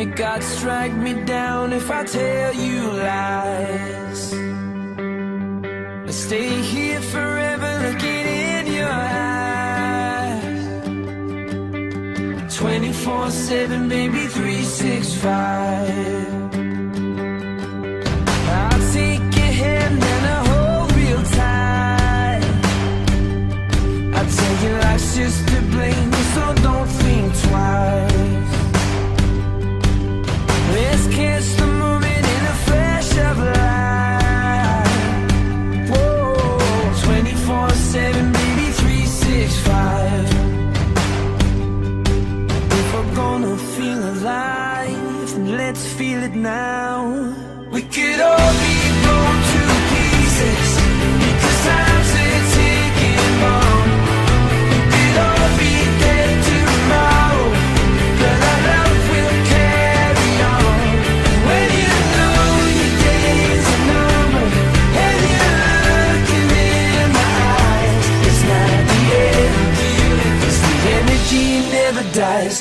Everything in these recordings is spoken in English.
me, God strike me down if I tell you lies. I stay here forever looking in your eyes. 24/7, baby, 365. I'll take your hand and I hold real tight. I tell you life's just a blame, so don't think twice. Let's catch the moment in a flash of light. Whoa, 24/7, baby, 365. If we're gonna feel alive, then let's feel it now. We could all be blown to pieces, because time's a ticking bomb. We could all be dead tomorrow, but our love will carry on. When you know your days are numbered, and you're looking in my eyes, it's not the end, it's the energy never dies.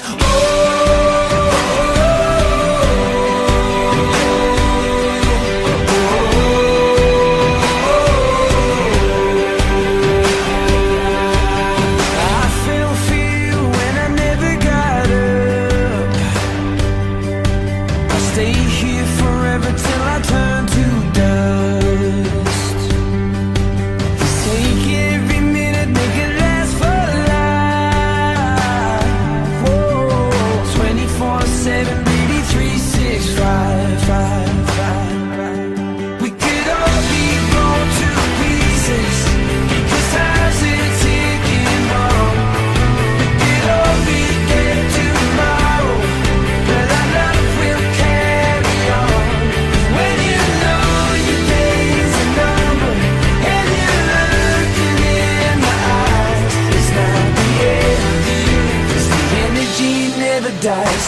Dies.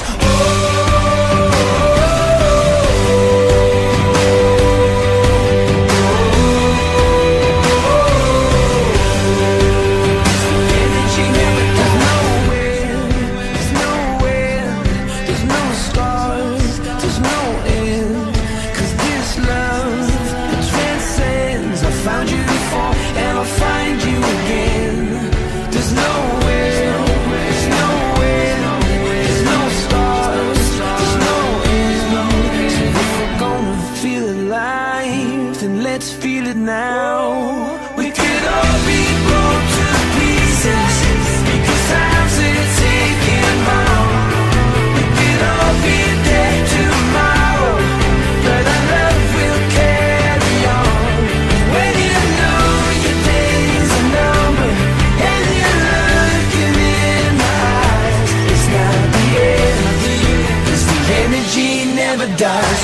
Let's feel it now. We could all be blown to pieces, because time's a ticking bomb. We could all be dead tomorrow, but our love will carry on. When you know your days are numbered, and you're looking in my eyes, it's not the end, it's the energy never dies.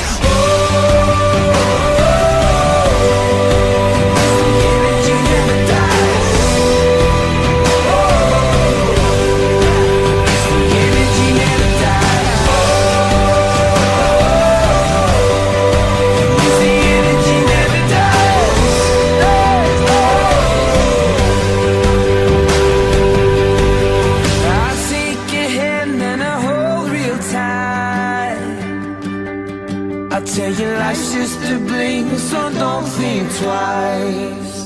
I tell you life's just a blink, so don't think twice.